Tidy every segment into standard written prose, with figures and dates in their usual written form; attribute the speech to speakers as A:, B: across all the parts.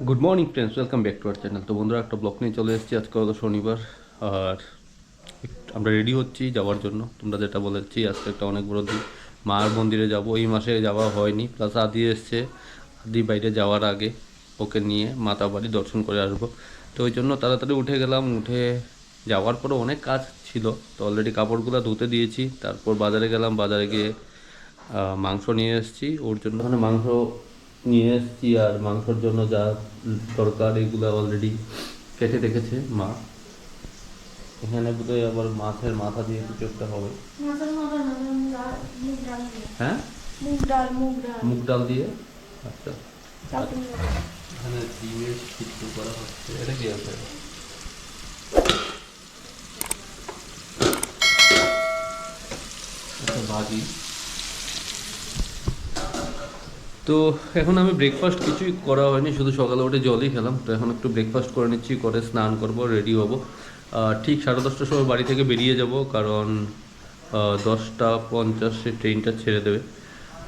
A: Good morning friends, welcome back to our channel. তো বন্ধুরা, একটা ব্লগ নিয়ে চলে এসেছি। আজকে হলো শনিবার, আর আমরা রেডি হচ্ছি যাওয়ার জন্য। তোমরা যেটা বলেছি, আজকে একটা অনেক বড় দিন, মার মন্দিরে যাব। এই মাসে যাওয়া হয়নি, প্লাস আদি এসছে। আদি বাইরে যাওয়ার আগে ওকে নিয়ে মাতা বাড়ি দর্শন করে আসবো। তো ওই জন্য তাড়াতাড়ি উঠে গেলাম। উঠে যাওয়ার পরে অনেক কাজ ছিল, তো অলরেডি কাপড়গুলো ধুতে দিয়েছি। তারপর বাজারে গেলাম, বাজারে গিয়ে মাংস নিয়ে এসেছি ওর জন্য। মানে মাংস নিয়ে এসেছি, আর মাংসর জন্য যা দরকার এগুলো অলরেডি কেটে রেখেছে মা। এখানে বোধহয় আবার মাছের মাথা দিয়ে কিছু একটা হবে। হ্যাঁ, মুগ ডাল দিয়ে। আচ্ছা, এখানে ডিমের কিছু করা হচ্ছে। এটা কি আছে? একটা ভাজি। তো এখন আমি ব্রেকফাস্ট কিছুই করা হয়নি, শুধু সকালে উঠে জলই খেলাম। তো এখন একটু ব্রেকফাস্ট করে নিচ্ছি, করে স্নান করব, রেডি হব। ঠিক 10:30টার সময় বাড়ি থেকে বেরিয়ে যাব, কারণ 10:50 ট্রেনটা ছেড়ে দেবে।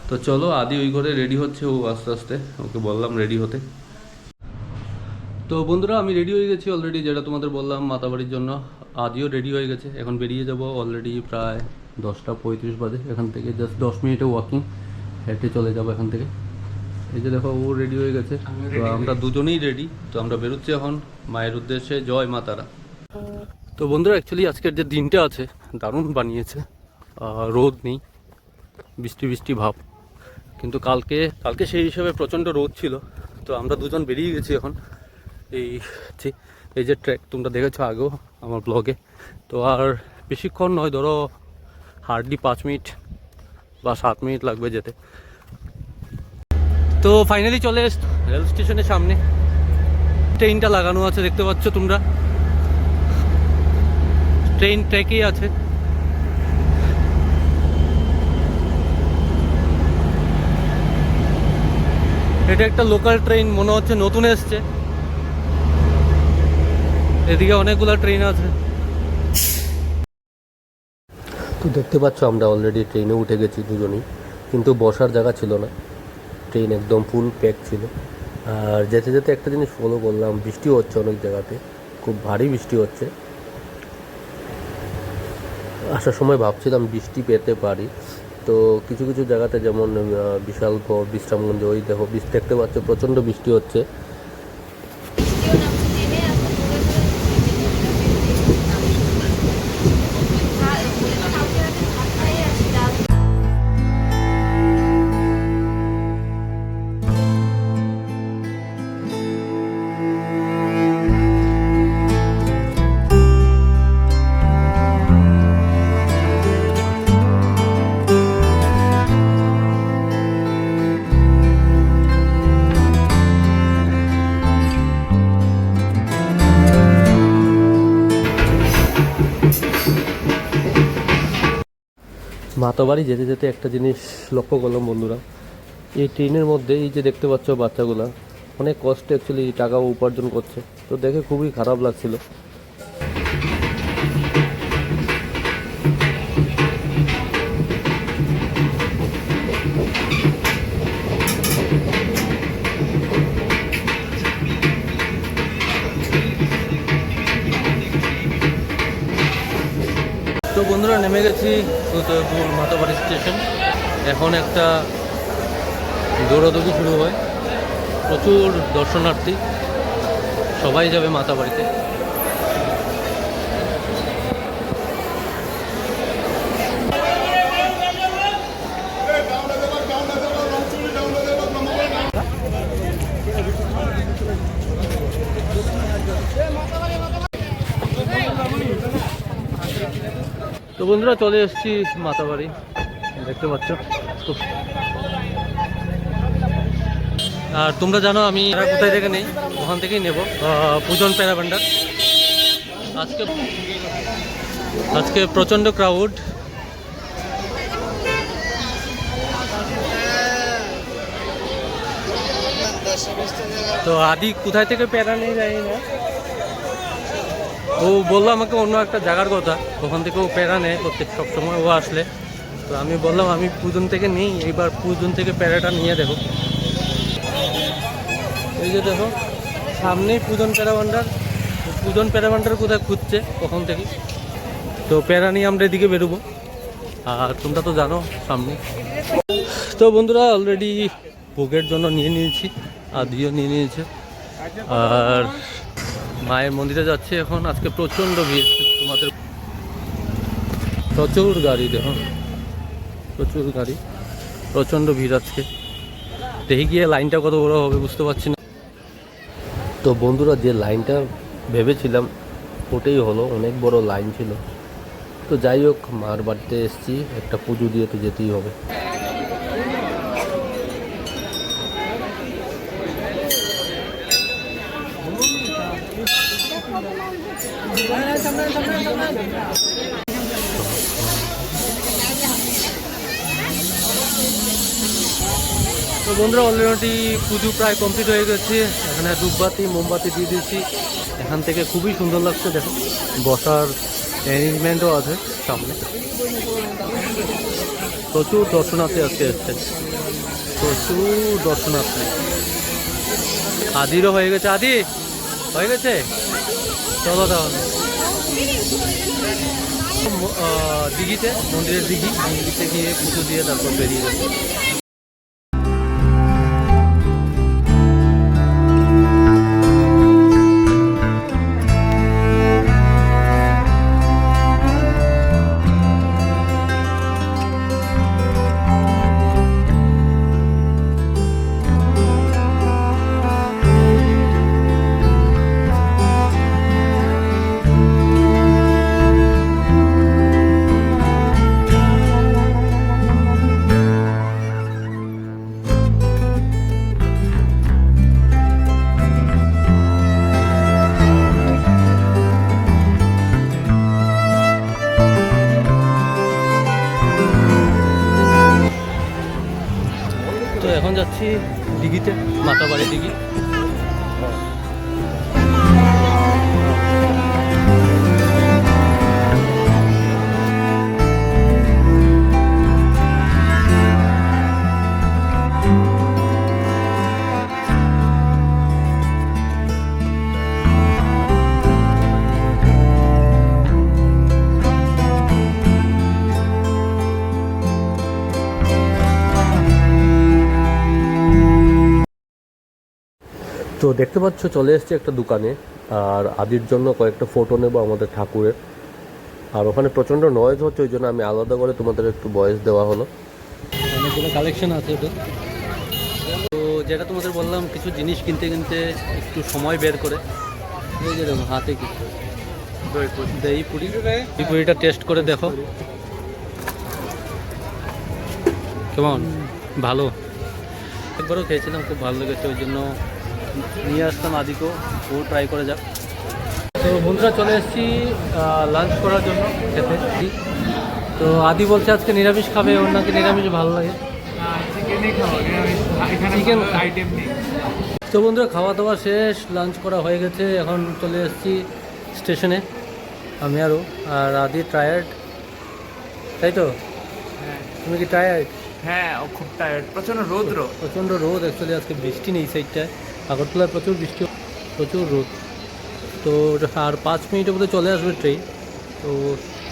A: তো চলো, আদি ওই ঘরে রেডি হচ্ছে, ও আস্তে আস্তে, ওকে বললাম রেডি হতে। তো বন্ধুরা, আমি রেডি হয়ে গেছি অলরেডি, যেটা তোমাদের বললাম মাতাবাড়ির জন্য। আদিও রেডি হয়ে গেছে, এখন বেরিয়ে যাব। অলরেডি প্রায় 10:35 বাজে। এখান থেকে জাস্ট 10 মিনিটে ওয়াকিং, হেঁটে চলে যাব এখান থেকে। এই যে দেখো, ও রেডি হয়ে গেছে। তো আমরা দুজনেই রেডি। তো আমরা বেরোচ্ছি এখন মায়ের উদ্দেশ্যে। জয় মা তারা। তো বন্ধুরা, অ্যাকচুয়ালি আজকের যে দিনটা আছে দারুণ বানিয়েছে। রোদ নেই, বৃষ্টি বৃষ্টি ভাব। কিন্তু কালকে কালকে সেই হিসাবে প্রচণ্ড রোদ ছিল। তো আমরা দুজন বেরিয়ে গেছি এখন। এই এই যে ট্র্যাক তোমরা দেখেছো আগেও আমার ব্লগে। তো আর বেশিক্ষণ নয়, ধরো হার্ডলি 5 মিনিট বা 7 মিনিট লাগবে যেতে। তো ফাইনালি চলে এসছি রেল স্টেশনের সামনে। ট্রেনটা লাগানো আছে, দেখতে পাচ্ছ তোমরা। ট্রেন ট্র্যাকেই আছে। এটা একটা লোকাল ট্রেন মনে হচ্ছে, নতুন এসছে। এদিকে অনেকগুলো ট্রেন আছে। তো দেখতে পাচ্ছ, আমরা অলরেডি ট্রেনে উঠে গেছি দুজনেই, কিন্তু বসার জায়গা ছিল না। ট্রেন একদম ফুল প্যাক ছিল। আর যেতে যেতে একটা জিনিস ফলো করলাম, বৃষ্টি হচ্ছে অনেক জায়গাতে, খুব ভারী বৃষ্টি হচ্ছে। আসার সময় ভাবছিলাম বৃষ্টি পেতে পারি। তো কিছু কিছু জায়গাতে, যেমন বিশালগড়, বিশ্রামগঞ্জ, ওই দেখো দেখতে পাচ্ছ প্রচণ্ড বৃষ্টি হচ্ছে। মাতাবাড়ি যেতে যেতে একটা জিনিস লক্ষ্য করলাম বন্ধুরা, এই ট্রেনের মধ্যে এই যে দেখতে পাচ্ছ বাচ্চাগুলা অনেক কষ্টে অ্যাকচুয়ালি টাকা উপার্জন করছে। তো দেখে খুবই খারাপ লাগছিল। তো বন্ধুরা, নেমে গেছি উদয়পুর মাতাবাড়ি স্টেশন। এখন একটা দৌড়াদৌড়ি শুরু হয়, প্রচুর দর্শনার্থী, সবাই যাবে মাতাবাড়িতে। তো বন্ধুরা, চলে এসেছি মাতাবাড়ি, দেখতে পাচ্ছ। আর তোমরা জানো আমি কোথায় থেকে নেই, ওখান থেকেই নেব, পূজন প্যারা ভান্ডার। আজকে আজকে প্রচণ্ড ক্রাউড। তো আদি কোথায় থেকে প্যারা নেই জানি না, ও বললো আমাকে অন্য একটা জায়গার কথা, ওখান থেকে ও প্যারা নেয় প্রত্যেক সবসময় ও আসলে। তো আমি বললাম আমি পূজন থেকে নেই, এইবার পূজন থেকে প্যারাটা নিয়ে দেখো। এই যে দেখো, সামনেই পূজন প্যারা ভান্ডার। পূজন প্যারা ভান্ডার কোথায় খুঁজছে কখন থেকে, তো প্যারা নিয়ে আমরা এদিকে বেরোবো। আর তোমরা তো জানো সামনে। তো বন্ধুরা অলরেডি ভোগের জন্য নিয়ে নিয়েছি, আদিও নিয়ে নিয়েছে। আর মায়ের মন্দিরে যাচ্ছে এখন। আজকে প্রচণ্ড ভিড়, তোমাদের প্রচুর গাড়ি, দেখো প্রচুর গাড়ি, প্রচণ্ড ভিড় আজকে। দেখি গিয়ে লাইনটা কত বড় হবে বুঝতে পারছি না। তো বন্ধুরা যে লাইনটা ভেবেছিলাম ওটাই হলো, অনেক বড় লাইন ছিল। তো যাই হোক, মার বাড়িতে এসেছি, একটা পুজো দিয়ে তো যেতেই হবে। তো বন্ধুরা অলরেডি পুজো প্রায় কমপ্লিট হয়ে গেছে। এখানে ধূপবাতি মোমবাতি দিয়ে দিয়েছি। এখান থেকে খুবই সুন্দর লাগছে, দেখো বসার অ্যারেঞ্জমেন্টও আছে সামনে। প্রচুর দর্শনার্থী আজকে এসছে, প্রচুর দর্শনার্থী। আদিরও হয়ে গেছে, আদি হয়ে গেছে। চলো তাহলে দিঘিতে, মন্দিরের দিঘিতে গিয়ে পুজো দিয়ে তারপর বেরিয়ে যাবে। তো এখন যাচ্ছি দিঘিতে, মাতাবাড়ি দিঘি। তো দেখতে পাচ্ছ চলে এসেছে একটা দোকানে, আর আদির জন্য কয়েকটা ফটো নেব আমাদের ঠাকুরের। আর ওখানে প্রচণ্ড নয়েজ হচ্ছে, ওই জন্য আমি আলাদা করে তোমাদের একটু ভয়েস দেওয়া হলো। অনেকগুলো কালেকশন আছে ওটা। তো যেটা তোমাদের বললাম, কিছু জিনিস কিনতে কিনতে একটু সময় বের করে, এই যে দেখো হাতে কি দই পুরি, এই পুরিটা টেস্ট করে দেখো কেমন, ভালো। একবারও খেয়েছিলাম, খুব ভালো লেগেছে, ওই জন্য নিয়ে আসতাম আদিকেও, ও ট্রাই করে যাক। তো বন্ধুরা চলে এসেছি লাঞ্চ করার জন্য খেতে। তো আদি বলছে আজকে নিরামিষ খাবে, ওর নাকি নিরামিষ ভালো লাগে। চিকেন আইটেম নেই। তো বন্ধুরা খাওয়া দাওয়া শেষ, লাঞ্চ করা হয়ে গেছে, এখন চলে এসেছি স্টেশনে আমি আর আদি টায়ার্ড, তাই তো? তুমি কি টায়ার্ড?
B: হ্যাঁ, ও খুব টায়ার্ড, প্রচন্ড রোদ।
A: অ্যাকচুয়ালি আজকে বৃষ্টি নেই সাইডটায়, আগরতলায় প্রচুর বৃষ্টি, প্রচুর রোদ। তো আর 5 মিনিটের মধ্যে চলে আসবে ট্রেন। তো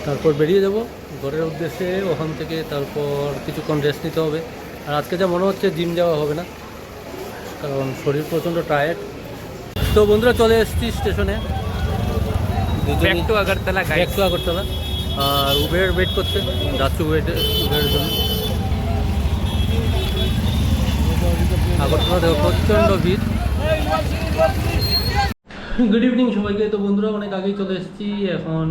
A: তারপর বেরিয়ে যাব ঘরের উদ্দেশ্যে। ওখান থেকে তারপর কিছুক্ষণ রেস্ট নিতে হবে। আর আজকে যা মনে হচ্ছে জিম যাওয়া হবে না, কারণ শরীর প্রচণ্ড টায়ার্ড। তো বন্ধুরা চলে এসেছি স্টেশনে,
B: ব্যাক টু আগরতলা।
A: আর উবের ওয়েট করছে, যাচ্ছি উবেরের জন্য। আগরতলা দেখো প্রচণ্ড ভিড়। গুড ইভিনিং সবাইকে। তো বন্ধুরা অনেক আগেই চলে এসেছি, এখন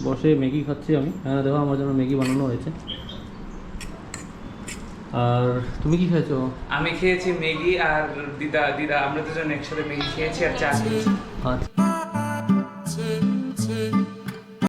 A: বসে ম্যাগি খাচ্ছি আমি। হ্যাঁ দেখো আমার জন্য ম্যাগি বানানো হয়েছে। আর তুমি কি খেয়েছো?
B: আমি খেয়েছি ম্যাগি, আর দিদা আমরা দুজন একসাথে ম্যাগি খেয়েছি আর চা খেয়েছি।
A: আচ্ছা।